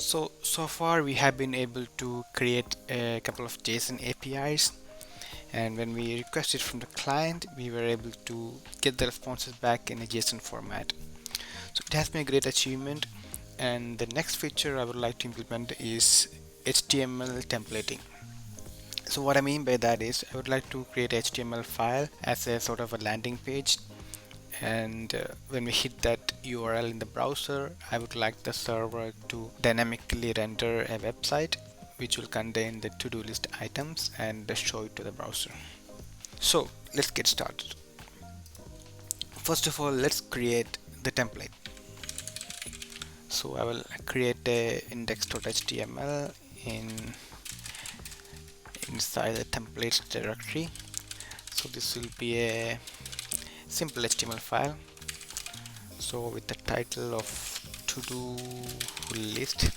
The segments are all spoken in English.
So far we have been able to create a couple of JSON APIs, and when we requested from the client, we were able to get the responses back in a JSON format. So it has been a great achievement. And the next feature I would like to implement is HTML templating. So what I mean by that is I would like to create a HTML file as a sort of a landing page, and when we hit that URL in the browser, I would like the server to dynamically render a website which will contain the to-do list items and show it to the browser. So let's get started. First of all, let's create the template. So I will create a index.html inside the templates directory. So this will be a simple HTML file, so with the title of to-do list.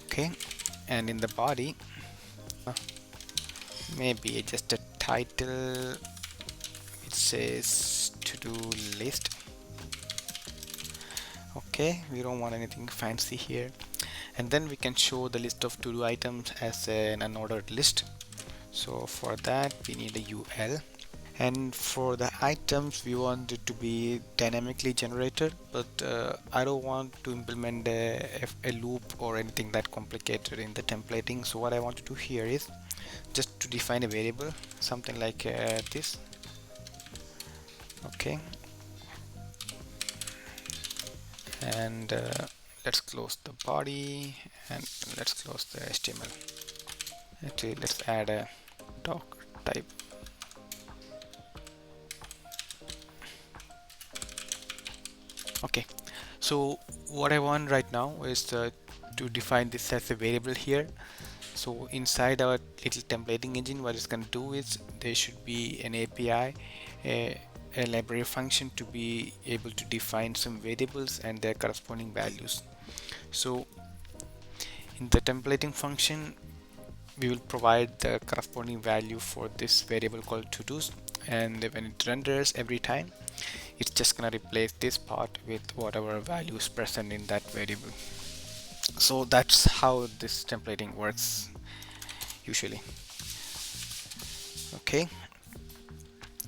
Okay, and in the body maybe just a title which says to-do list. Okay, we don't want anything fancy here. And then we can show the list of to-do items as an unordered list. So for that we need a UL, and for the items we want it to be dynamically generated, but I don't want to implement a loop or anything that complicated in the templating. So what I want to do here is just to define a variable, something like this. Okay, and let's close the body and let's close the HTML. Actually, let's add a doc type. Okay, so what I want right now is to define this as a variable here. So inside our little templating engine, what it's going to do is there should be an API, a library function to be able to define some variables and their corresponding values. So in the templating function, we will provide the corresponding value for this variable called to-dos, and when it renders every time, it's just gonna replace this part with whatever value is present in that variable. So that's how this templating works usually. Okay,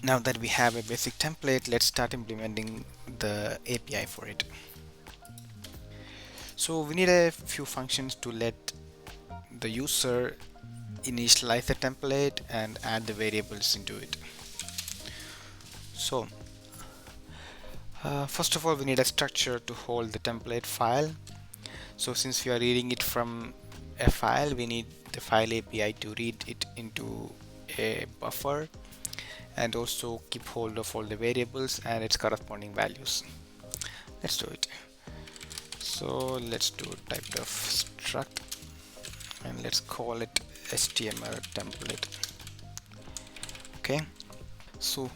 now that we have a basic template, let's start implementing the API for it. So we need a few functions to let the user initialize the template and add the variables into it. So first of all, we need a structure to hold the template file. So since we are reading it from a file, we need the file API to read it into a buffer and also keep hold of all the variables and its corresponding values. Let's do it. So let's do type of struct and let's call it HTML template. Okay, so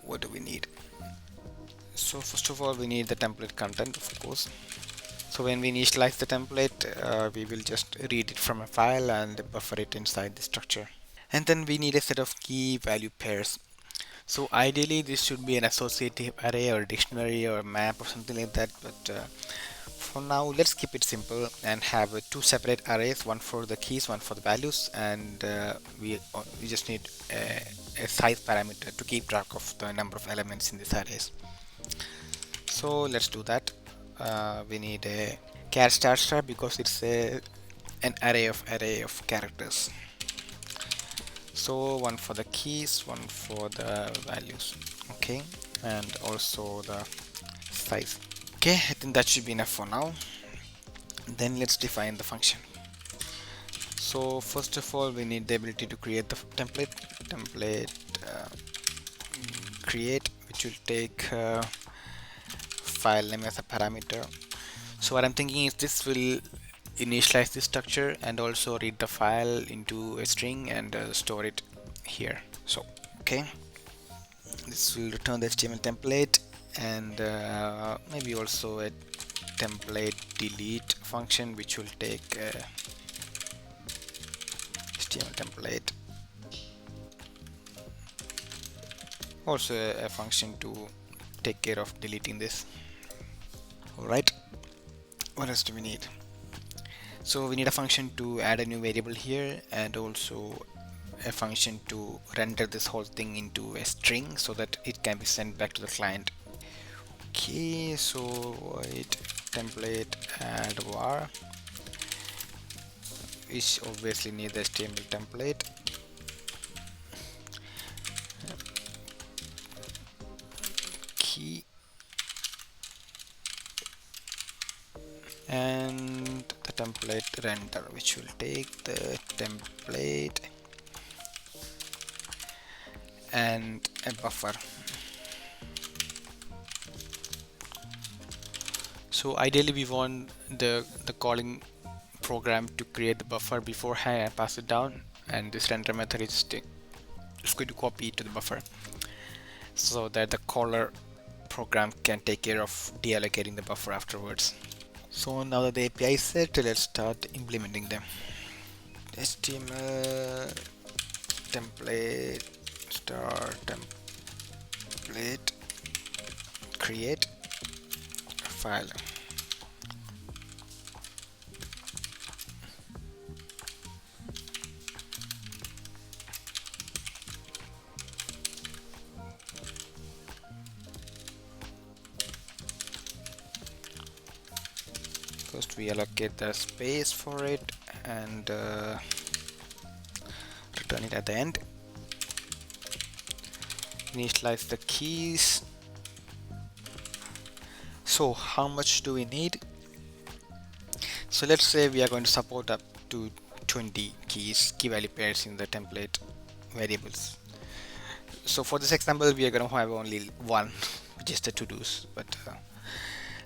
what do we need? So first of all, we need the template content, of course. So when we initialize the template, we will just read it from a file and buffer it inside the structure. And then we need a set of key value pairs. So ideally this should be an associative array or dictionary or map or something like that, but for now let's keep it simple and have two separate arrays, one for the keys, one for the values, and we just need a size parameter to keep track of the number of elements in these arrays. So let's do that. We need a char star because it's an array of characters. So one for the keys, one for the values. Okay, and also the size. Okay, I think that should be enough for now. Then let's define the function. So first of all, we need the ability to create the template create, which will take file name as a parameter. So what I'm thinking is this will initialize this structure and also read the file into a string and store it here. So okay, this will return the HTML template and maybe also a template delete function which will take HTML template, also a function to take care of deleting this. Alright, what else do we need? So we need a function to add a new variable here, and also a function to render this whole thing into a string so that it can be sent back to the client. Okay, so void template add var, which obviously needs the HTML template. Key and the template render, which will take the template and a buffer. So ideally we want the calling program to create the buffer beforehand and pass it down, and this render method is going to copy it to the buffer so that the caller program can take care of deallocating the buffer afterwards. So now that the API is set, let's start implementing them. HTML template star template create file. First we allocate the space for it and return it at the end. Initialize the keys. So how much do we need? So let's say we are going to support up to 20 keys, key value pairs in the template variables. So for this example we are going to have only one, which is the to-dos, but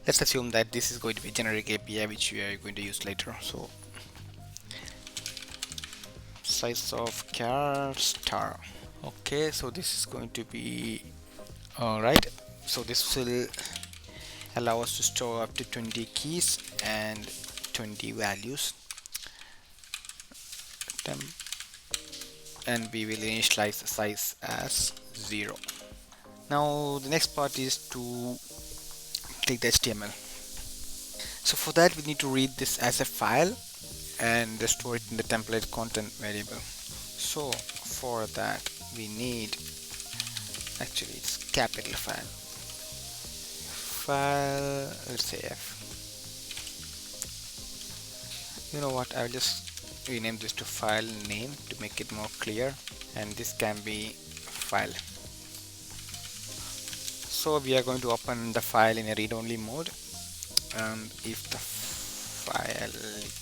let's assume that this is going to be a generic API which we are going to use later. So size of char star. Okay, so this is going to be alright. So this will allow us to store up to 20 keys and 20 values, and we will initialize the size as 0. Now the next part is to take the HTML. So for that we need to read this as a file and store it in the template content variable. So for that we need, actually it's capital file, let's say F. You know what, I'll just rename this to file name to make it more clear, and this can be file. So we are going to open the file in a read-only mode, and if the file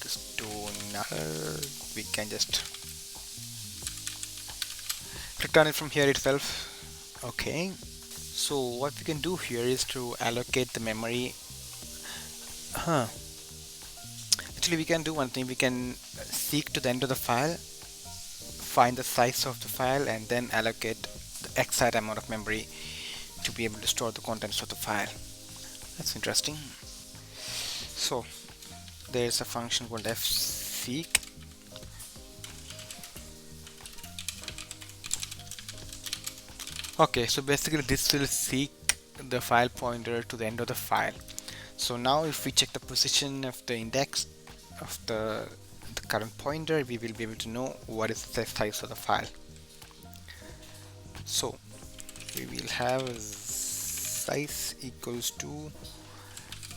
is to null, we can just return it from here itself. Okay, so what we can do here is to allocate the memory. Actually we can do one thing, we can seek to the end of the file, find the size of the file, and then allocate the exact amount of memory to be able to store the contents of the file. That's interesting. So there's a function called fseek. Okay, so basically this will seek the file pointer to the end of the file. So now if we check the position of the index of the current pointer, we will be able to know what is the size of the file. So we will have size equals to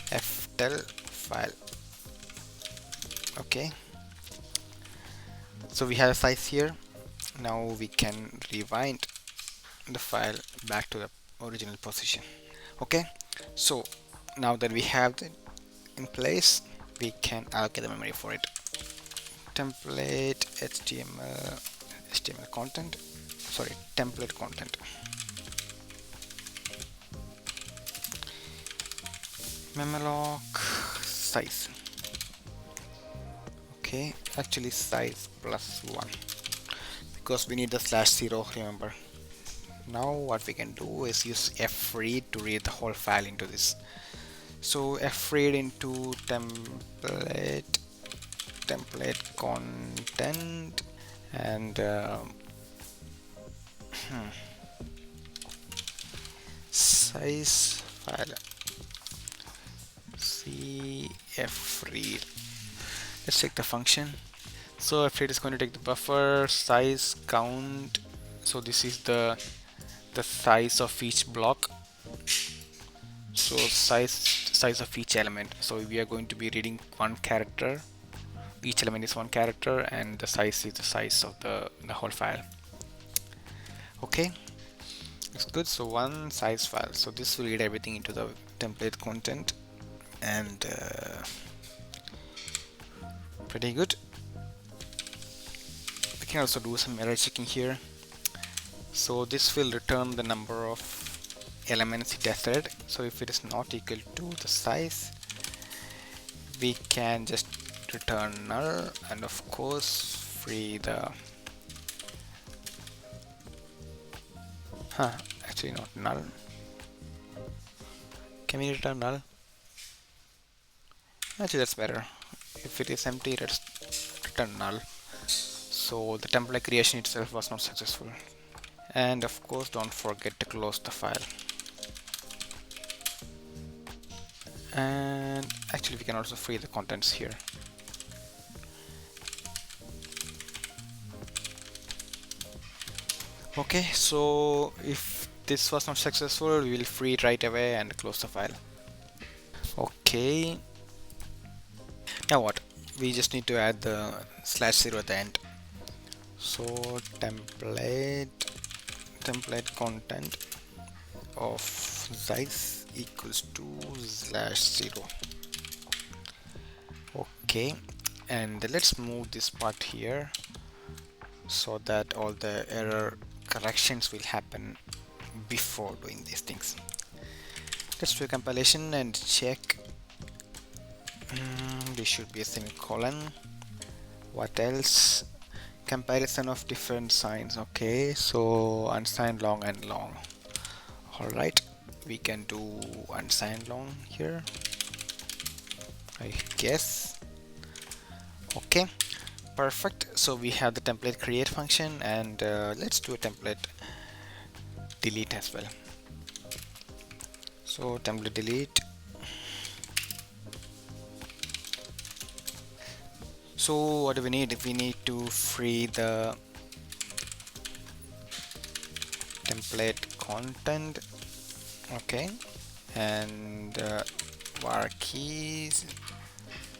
ftel file. Okay, so we have a size here. Now we can rewind the file back to the original position. Okay, so now that we have it in place, we can allocate the memory for it. Template HTML content, sorry, template content, memlock size. Okay, actually size +1 because we need the /0, remember. Now what we can do is use fread to read the whole file into this. So fread into template content and size file cfread. Let's check the function. So fread is going to take the buffer size count. So this is the size of each block. So size of each element. So we are going to be reading one character. Each element is one character, and the size is the size of the whole file. Okay, it's good. So one size file. So this will read everything into the template content, and pretty good. We can also do some error checking here. So this will return the number of elements it has read. So if it is not equal to the size, we can just return null, and of course free the actually not null. Can we return null? Actually that's better. If it is empty, let's return null. So the template creation itself was not successful. And of course don't forget to close the file. And actually we can also free the contents here. Okay, so if this was not successful, we will free it right away and close the file. Okay, now what? We just need to add the /0 at the end. So template content of size equals to /0. Okay, and let's move this part here so that all the error corrections will happen before doing these things. Let's do a compilation and check. This should be a semicolon. What else? Comparison of different signs. Okay, so unsigned long and long. Alright, we can do unsigned long here, I guess. Okay, perfect. So we have the template create function, and let's do a template delete as well. So template delete. So what do we need? We need to free the template content. Okay, and var keys,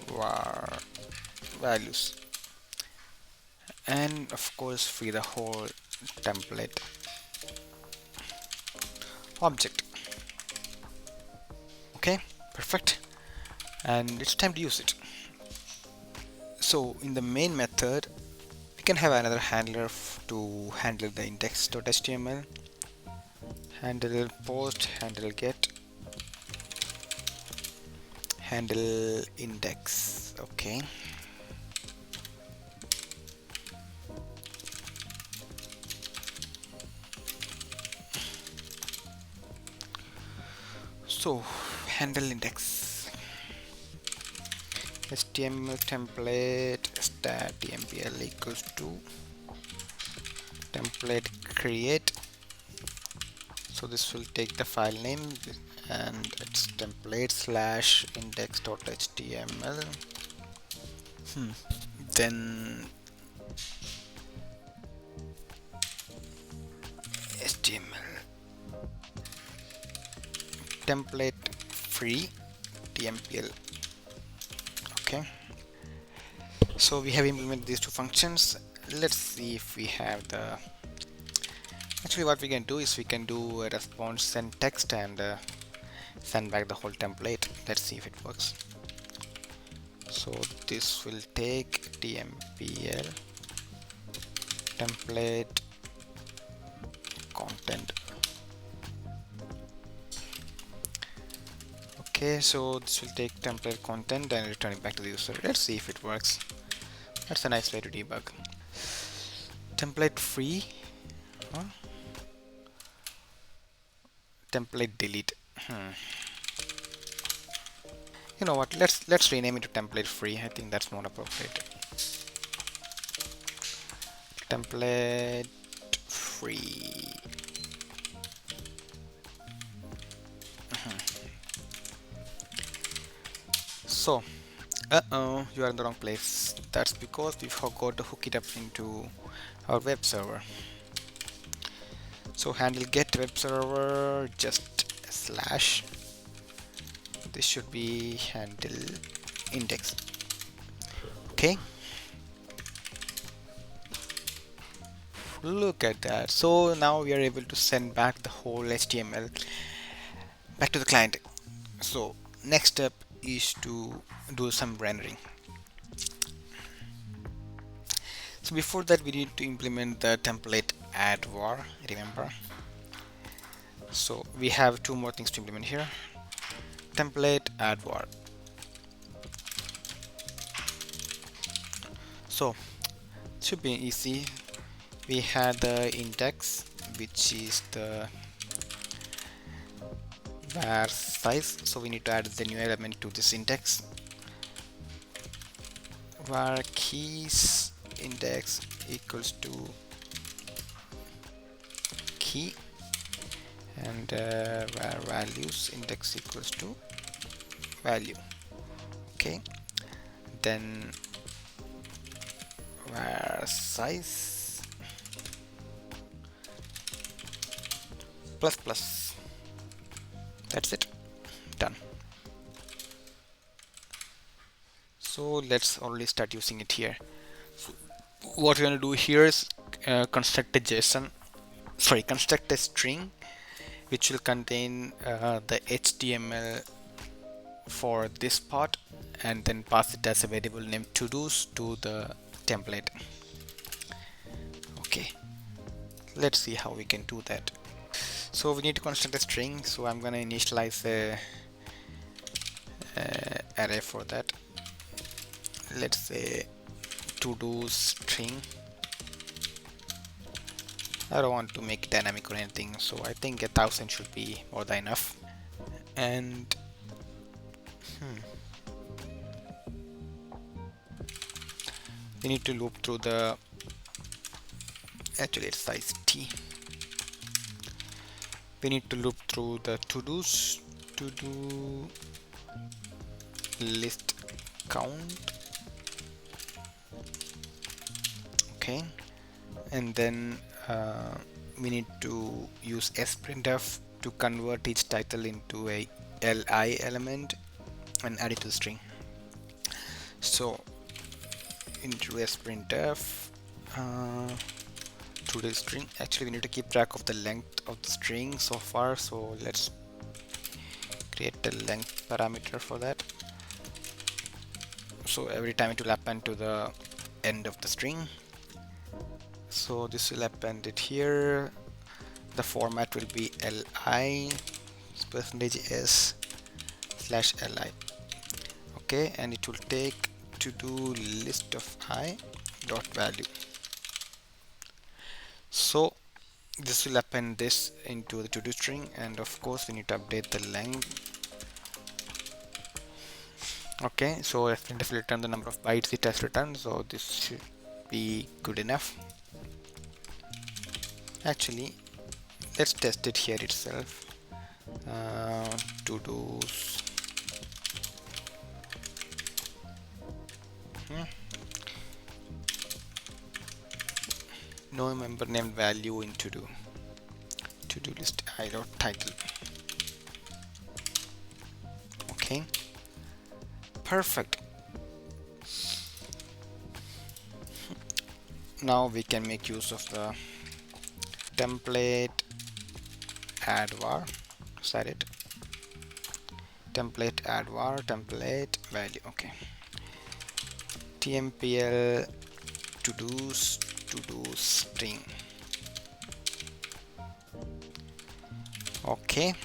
var values, and of course free the whole template object. Okay, perfect, and it's time to use it. So in the main method, we can have another handler to handle the index.html, handle post, handle get, handle index. Okay, so handle index, html template stat tmpl equals to template create. So this will take the file name, and it's template / index.html. Then html template free tmpl. Okay, so we have implemented these two functions. Let's see if we have the actually what we can do is we can do a response send text and send back the whole template. Let's see if it works. So this will take tmpl template content. Okay, so this will take template content and return it back to the user. Let's see if it works. That's a nice way to debug. Template free, template delete. You know what? Let's rename it to template free. I think that's more appropriate. Template free. So you are in the wrong place. That's because we forgot to hook it up into our web server. So handle get web server just slash, this should be handle index. Okay, look at that. So now we are able to send back the whole HTML back to the client. So next step is to do some rendering. So before that we need to implement the template add var, remember. So we have two more things to implement here. Template add var. So it should be easy. We had the index, which is the var size, so we need to add the new element to this index. Var keys index equals to key, and var values index equals to value. Okay, then var size plus plus. That's it, done. So let's already start using it here. So what we're going to do here is construct a string which will contain the HTML for this part, and then pass it as a variable named to-dos to the template. Okay, let's see how we can do that. So we need to construct a string, so I'm going to initialize a array for that. Let's say to-do string. I don't want to make it dynamic or anything, so I think 1000 should be more than enough. And we need to loop through the, actually it's size t. We need to loop through the to-dos, to-do list count. Okay, and then we need to use sprintf to convert each title into a li element and add it to the string. So into sprintf to the string, actually we need to keep track of the length of the string so far, so let's create a length parameter for that. So every time it will append to the end of the string. So this will append it here. The format will be li %s /li. Okay, and it will take to do list of I dot value. So this will append this into the to-do string, and of course we need to update the length. Okay, so if we return the number of bytes it has returned, so this should be good enough. Actually, let's test it here itself. To-dos. No member named value in to-do list I dot title. Okay, perfect. Now we can make use of the template add var. Set it. Template add var, template value. Okay, tmpl to-dos string. Okay,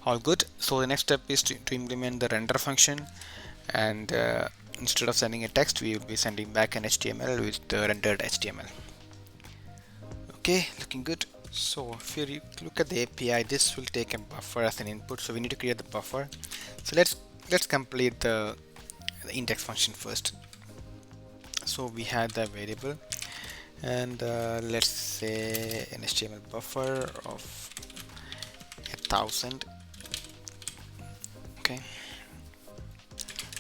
all good. So the next step is to implement the render function, and instead of sending a text we will be sending back an HTML with the rendered HTML. Okay, looking good. So if you look at the API, this will take a buffer as an input, so we need to create the buffer. So let's complete the index function first. So we had the variable, and let's say an HTML buffer of 1000. Okay,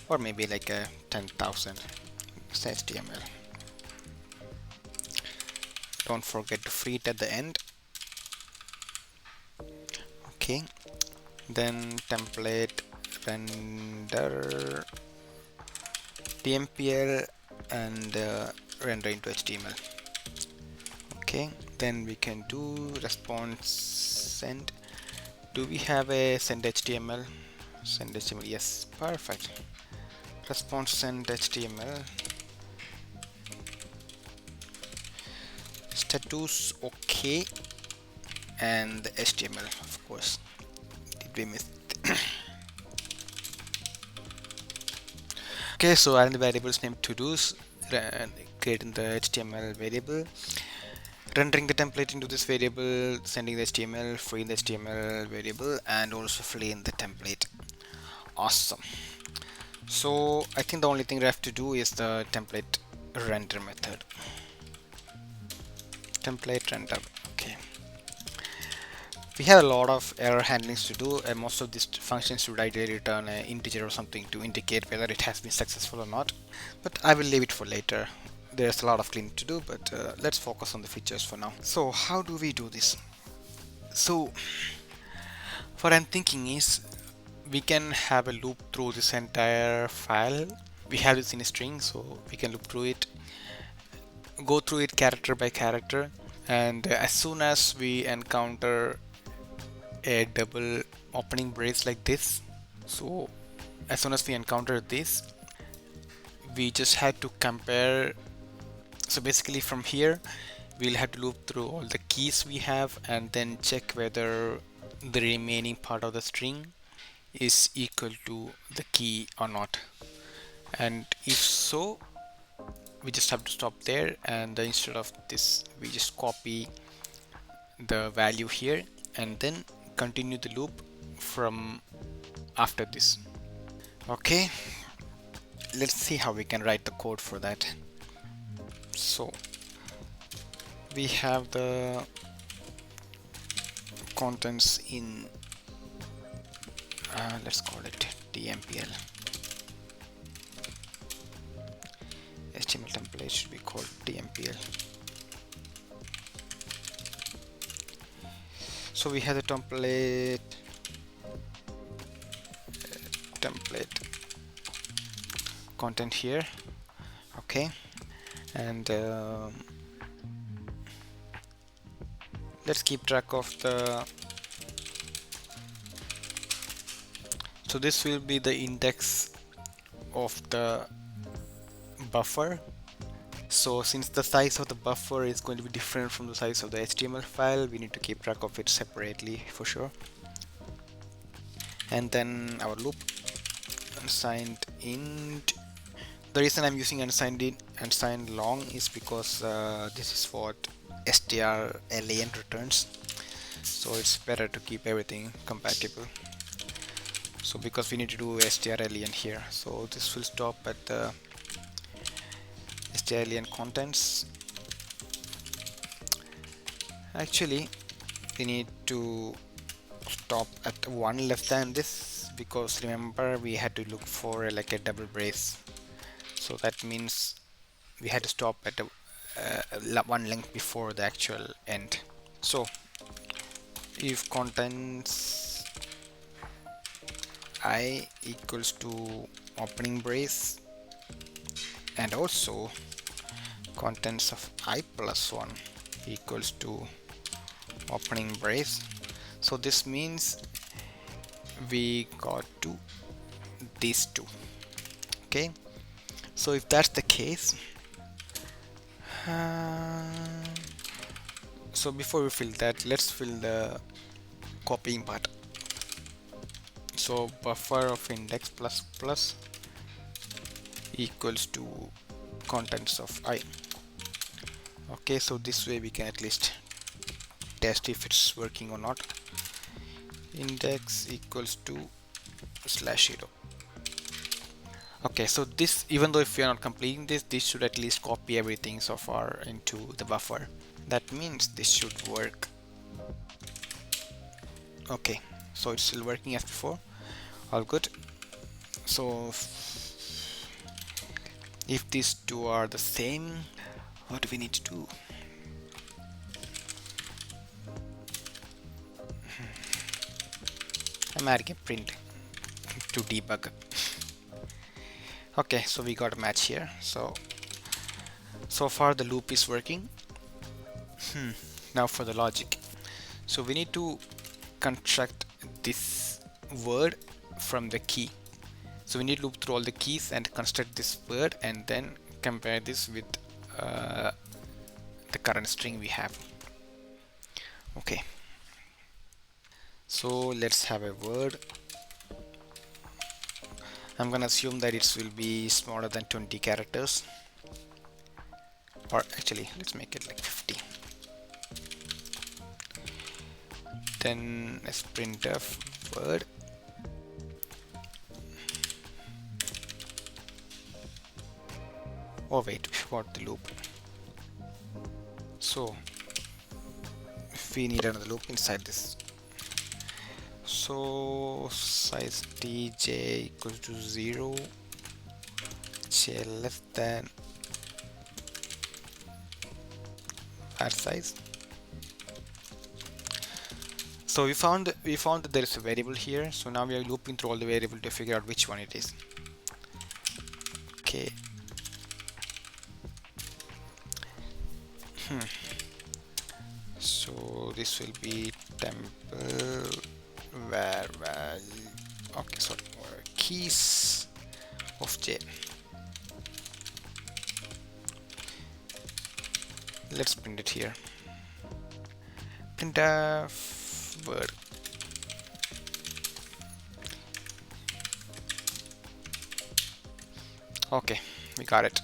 or maybe like a 10,000 HTML. Don't forget to free it at the end. Okay, then template render tmpl and render into HTML. Okay, then we can do response send. Do we have a send HTML? Send HTML, yes, perfect. Response send HTML. Status okay, and the HTML, of course. Did we miss it? Okay, so adding the variables named to dos, creating the HTML variable, rendering the template into this variable, sending the HTML, freeing the HTML variable, and also freeing the template. Awesome. So I think the only thing we have to do is the template render method. Template render. Okay. We have a lot of error handlings to do, and most of these functions should ideally return an integer or something to indicate whether it has been successful or not. But I will leave it for later. There's a lot of cleaning to do, but let's focus on the features for now. So how do we do this? So what I'm thinking is we can have a loop through this entire file. We have this in a string, so we can loop through it, go through it character by character, and as soon as we encounter a double opening brace like this, so as soon as we encounter this, we just had to compare. So basically from here we'll have to loop through all the keys we have and then check whether the remaining part of the string is equal to the key or not, and if so, we just have to stop there, and instead of this we just copy the value here and then continue the loop from after this. Okay, let's see how we can write the code for that. So we have the contents in let's call it tmpl. HTML template should be called tmpl. So we have the template content here. Okay, and let's keep track of the, so this will be the index of the buffer. So since the size of the buffer is going to be different from the size of the HTML file, we need to keep track of it separately for sure. And then our loop unsigned int. The reason I'm using unsigned long is because this is what strlen returns, so it's better to keep everything compatible. So because we need to do strlen here, so this will stop at the strlen contents. Actually we need to stop at one less than this, because remember we had to look for like a double brace, so that means we had to stop at one length before the actual end. So if contents I equals to opening brace, and also contents of I plus 1 equals to opening brace, so this means we got to these two. Okay, so if that's the case, so before we fill that, let's fill the copying part. So buffer of index plus plus equals to contents of I. Okay, so this way we can at least test if it's working or not. Index equals to /0. Okay, so this, even though if we are not completing this, this should at least copy everything so far into the buffer. That means this should work. Okay, so it's still working as before. All good. So if these two are the same, what do we need to do? I'm adding a print to debug. Okay, so we got a match here. So far the loop is working. Now for the logic. So we need to construct this word from the key. So we need to loop through all the keys and construct this word and then compare this with the current string we have. Okay, so let's have a word. I'm gonna assume that it will be smaller than 20 characters, or actually let's make it like 50. Then let's printf word. Oh wait, we forgot the loop. So we need another loop inside this. So size tj equals to 0, j less than var size. So we found that there is a variable here. So now we are looping through all the variable to figure out which one it is. Okay. So this will be temple where okay, sorry, keys of j. Let's print it here. Printf word. Okay, we got it.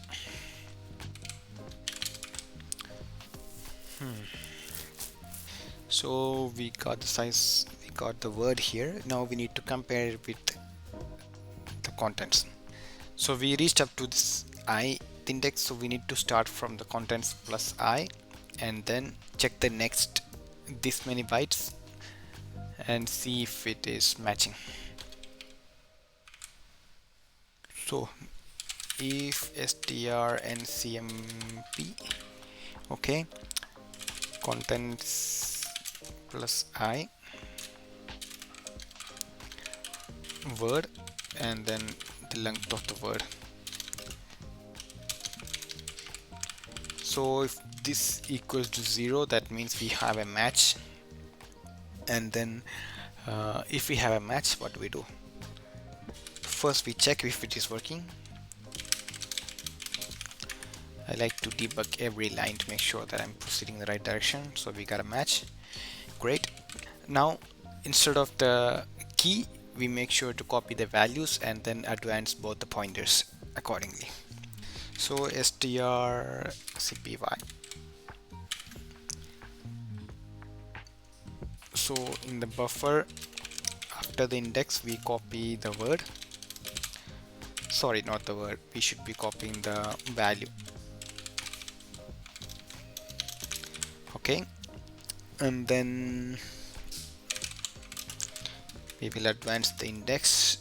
So we got the size, we got the word here. Now we need to compare it with the contents. So we reached up to this I index, so we need to start from the contents plus I and then check the next this many bytes and see if it is matching. So if strncmp, okay, contents plus I word and then the length of the word. So if this equals to 0, that means we have a match. And then if we have a match, what do we do? First we check if it is working. I like to debug every line to make sure that I'm proceeding in the right direction. So we got a match. Great. Now instead of the key, we make sure to copy the values and then advance both the pointers accordingly. So strcpy. So in the buffer, after the index, we copy the word. Sorry, not the word. We should be copying the value. Okay, and then we will advance the index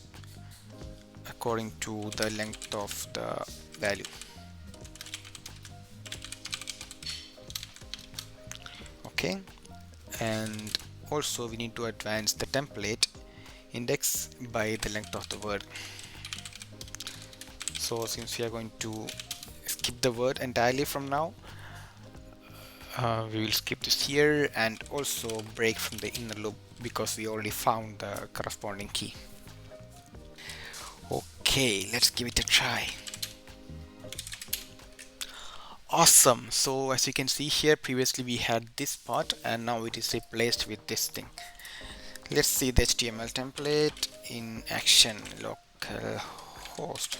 according to the length of the value. Okay, and also we need to advance the template index by the length of the word. So since we are going to skip the word entirely from now, we will skip this here and also break from the inner loop because we already found the corresponding key. Okay, let's give it a try. Awesome. So as you can see here, previously we had this part and now it is replaced with this thing. Let's see the HTML template in action. Localhost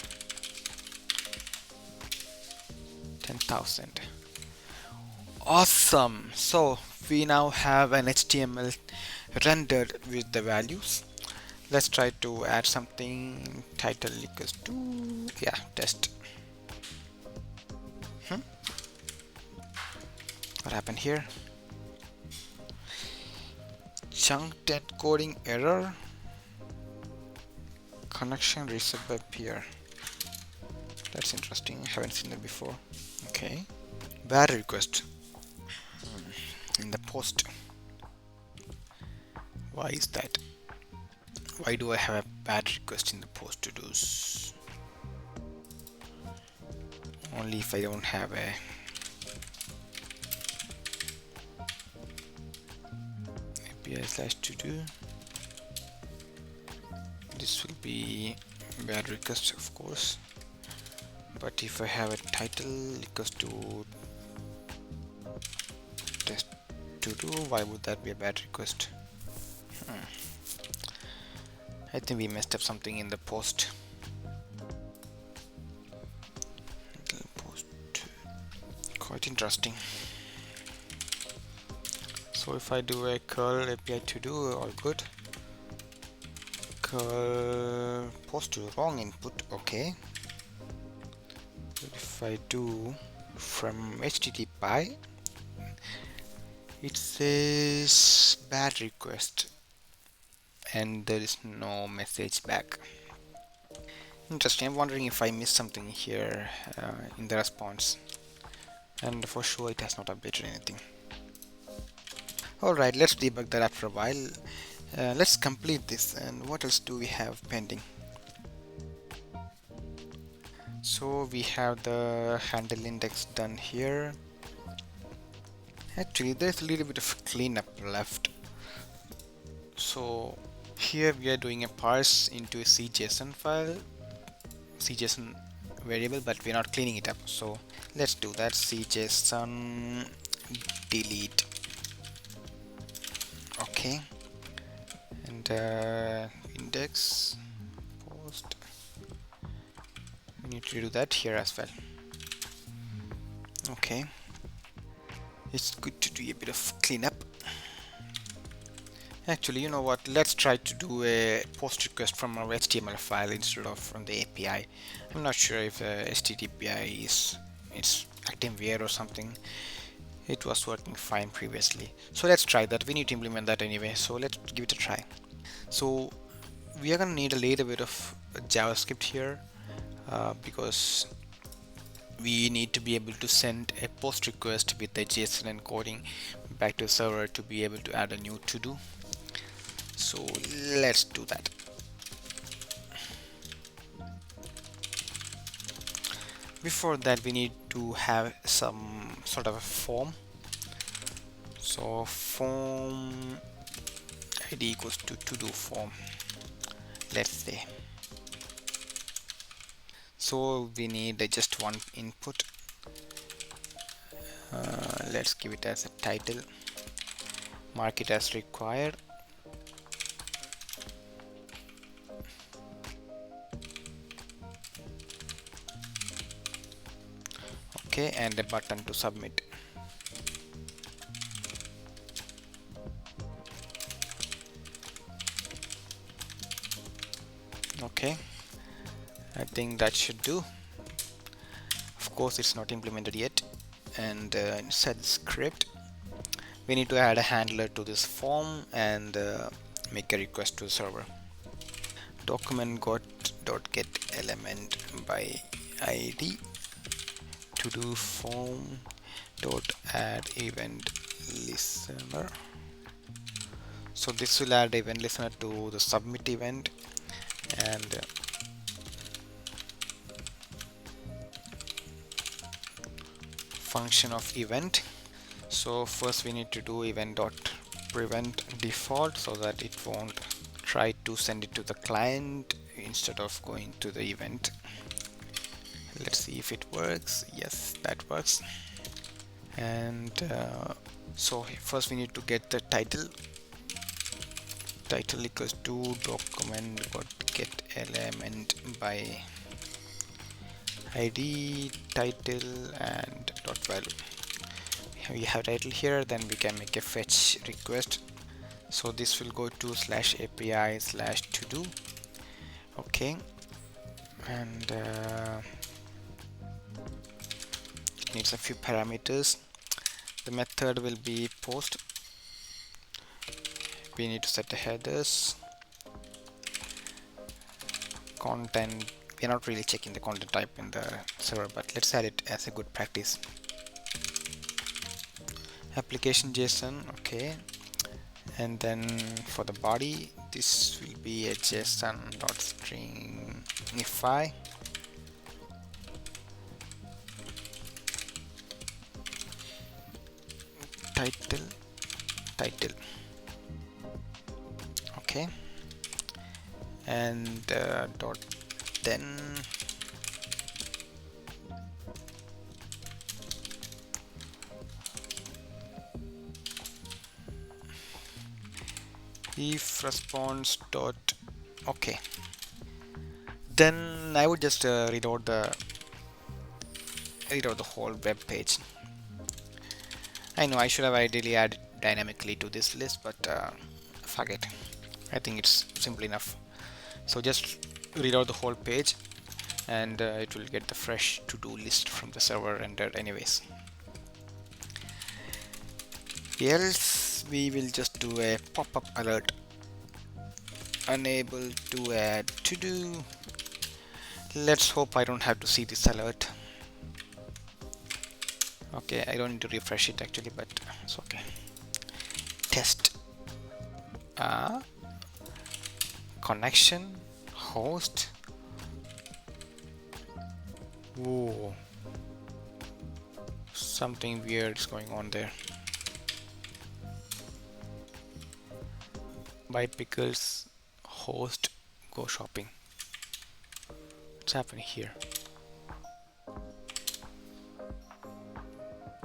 10,000. Awesome. So we now have an HTML rendered with the values. Let's try to add something. Title equals to, yeah, test. What happened here? chunk that coding error, connection reset by peer. That's interesting, I haven't seen that before. Okay, bad request in the post. Why is that? Why do I have a bad request in the post to do's? Only if I don't have a API slash to do. This will be bad request, of course. But if I have a title equals to test to do, why would that be a bad request? I think we messed up something in the post. Quite interesting. So if I do a curl API to do, all good. Curl post to wrong input, okay. But if I do from HTTP, it says bad request and there is no message back. Interesting. I'm wondering if I missed something here in the response, and for sure it has not updated anything. Alright, let's debug that after a while. Let's complete this, and what else do we have pending? So we have the handle index done here. Actually there's a little bit of cleanup left. So here we are doing a parse into a CJSON file, CJSON variable, but we're not cleaning it up. So let's do that. CJSON delete. Okay, and index post, we need to do that here as well. Okay, it's good to do a bit of cleanup. Actually, you know what, let's try to do a post request from our HTML file instead of from the API. I'm not sure if HTTPI is acting weird or something. It was working fine previously, so let's try that. We need to implement that anyway, so let's give it a try. So we are gonna need a little bit of JavaScript here because we need to be able to send a post request with the JSON encoding back to the server to be able to add a new to do. So let's do that. Before that, we need to have some sort of a form. So form id equals to do form, let's say. So we need just one input. Let's give it as a title, mark it as required. Okay, and a button to submit. Okay, I think that should do. Of course it's not implemented yet, and inside the script we need to add a handler to this form and make a request to the server. Document get element by id to do form dot add event listener. So this will add event listener to the submit event, and function of event. So first we need to do event dot prevent default so that it won't try to send it to the client instead of going to the event. Let's see if it works. Yes, that works. And so first we need to get the title. Title equals to document get element by id title and dot value. We have title here, then we can make a fetch request. So this will go to /API/to-do. Okay, and it needs a few parameters. The method will be post we need to set the headers, content. We're not really checking the content type in the server, but let's add it as a good practice. Application JSON, okay. And then for the body, this will be a JSON.stringify. Title, okay. And dot then if response dot, okay. Then I would just read out the whole web page. I know I should have ideally added dynamically to this list, but fuck it. I think it's simple enough. So just read out the whole page, and it will get the fresh to-do list from the server rendered anyways. Else we will just do a pop-up alert, unable to add to-do. Let's hope I don't have to see this alert. Okay, I don't need to refresh it actually, but it's okay. Test connection host. Whoa, something weird is going on there. Buy pickles, host, go shopping. What's happening here?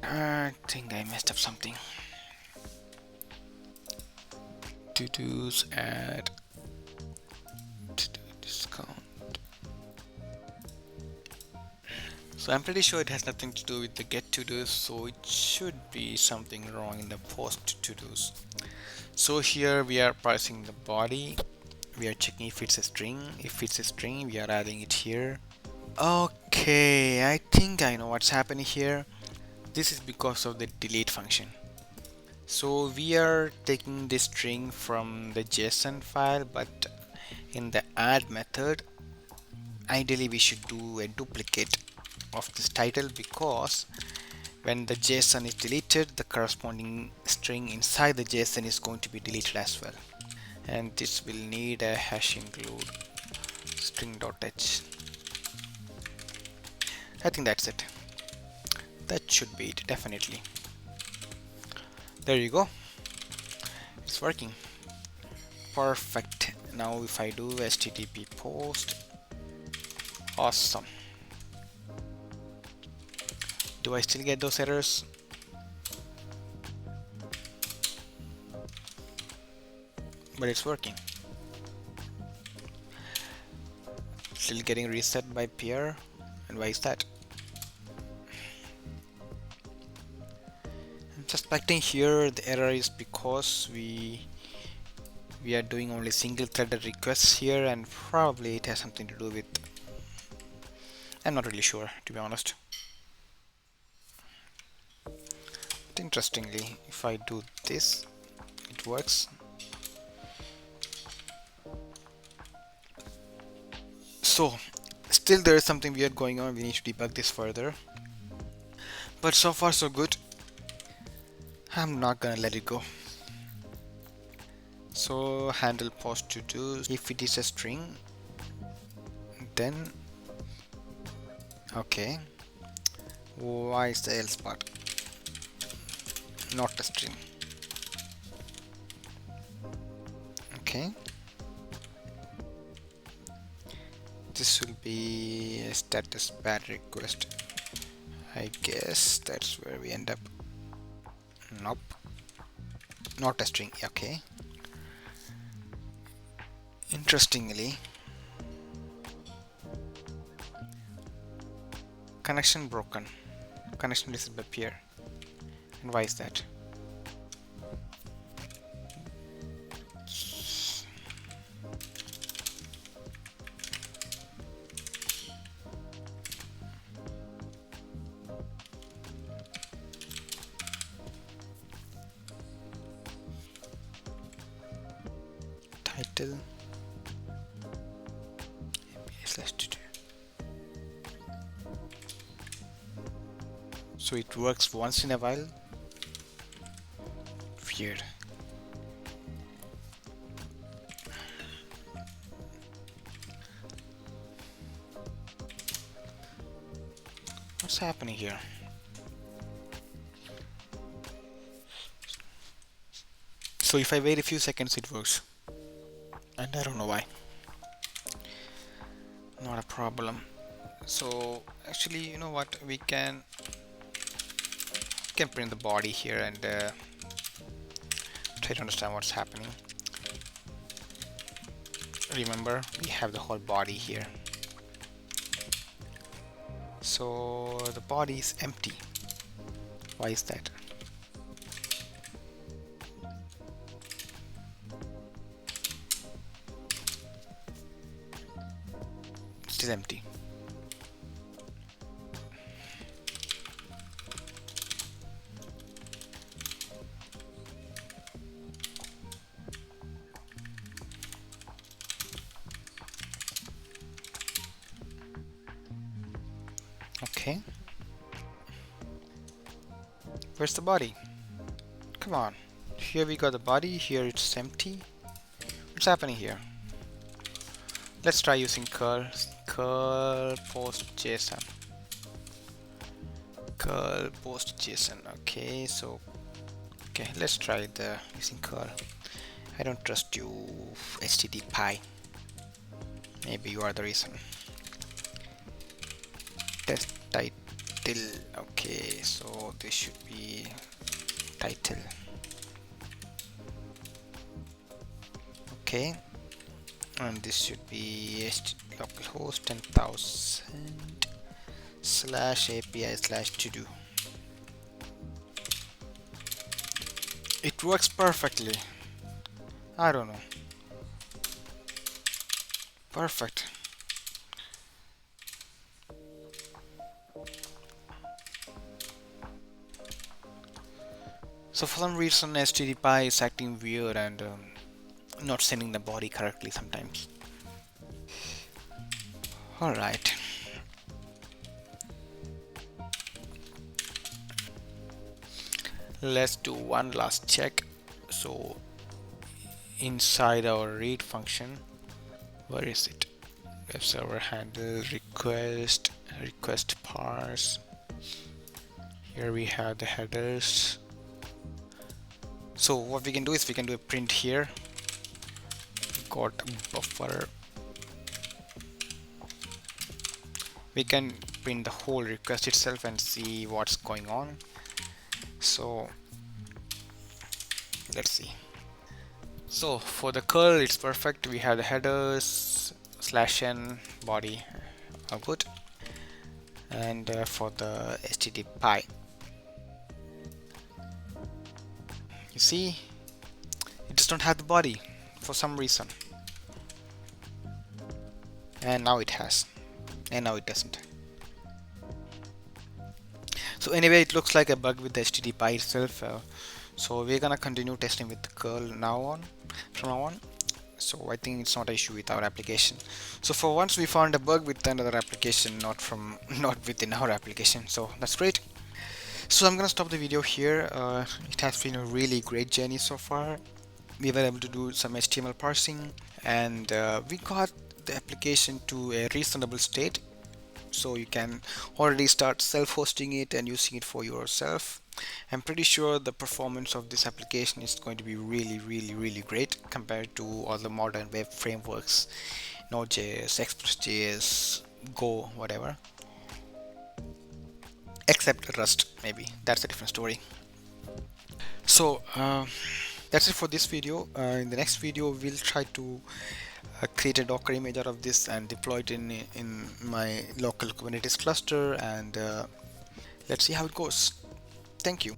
I think I messed up something. To-dos add to-do discount. So I'm pretty sure it has nothing to do with the get to-dos, so it should be something wrong in the post to-dos. So here we are parsing the body. We are checking if it's a string. If it's a string, we are adding it here. Okay, I think I know what's happening here. This is because of the delete function. So we are taking this string from the JSON file, but in the add method, ideally we should do a duplicate of this title, because when the JSON is deleted, the corresponding string inside the JSON is going to be deleted as well. And this will need a hash include string.h. I think that's it. That should be it, definitely. There you go. It's working. Perfect. Now if I do HTTP post, awesome. Do I still get those errors? But it's working. Still getting reset by peer. And why is that? I'm suspecting here the error is because we are doing only single threaded requests here, and probably it has something to do with, I'm not really sure, to be honest. But interestingly, if I do this, it works. So still there is something weird going on. We need to debug this further, but so far so good. I'm not gonna let it go. So handle post to do. If it is a string, then okay. Why is the else part not a string? Okay. This will be a status bad request. I guess that's where we end up. Nope. Not a string. Okay. Interestingly, connection broken. Connection listed by peer. And why is that? title API/to-do. So it works once in a while. Weird. What's happening here? So if I wait a few seconds, it works, and I don't know why. Not a problem. So actually, you know what, we can print the body here and try to understand what's happening. Remember, we have the whole body here, so the body is empty. Why is that? It is empty. Okay. Where's the body? Come on. Here we got the body, here it's empty. What's happening here? Let's try using curl post JSON. Curl post JSON. Okay, so let's try the using curl. I don't trust you, HTTP. Maybe you are the reason. Test title. Okay, so this should be title. Okay, and this should be localhost 10,000 /API/to-do. It works perfectly. I don't know. Perfect. So for some reason HTTP is acting weird and not sending the body correctly sometimes. Alright. Let's do one last check. So inside our read function, where is it? Web server handle, request parse. Here we have the headers. So what we can do is we can do a print here. Got a buffer. We can print the whole request itself and see what's going on. So let's see. So for the curl, it's perfect. We have the headers /n body, all good. And for the HTTP, you see, it just don't have the body for some reason. And now it has, and now it doesn't. So anyway, it looks like a bug with the HTTP itself. So we're gonna continue testing with the curl from now on. So I think it's not an issue with our application. So for once we found a bug with another application, not within our application. So that's great. So I'm gonna stop the video here. It has been a really great journey so far. We were able to do some HTML parsing, and we got the application to a reasonable state. So you can already start self-hosting it and using it for yourself. I'm pretty sure the performance of this application is going to be really great compared to all the modern web frameworks, Node.js, Express.js, Go, whatever, except Rust. Maybe that's a different story. So that's it for this video. In the next video we'll try to create a Docker image out of this and deploy it in my local Kubernetes cluster, and let's see how it goes. Thank you.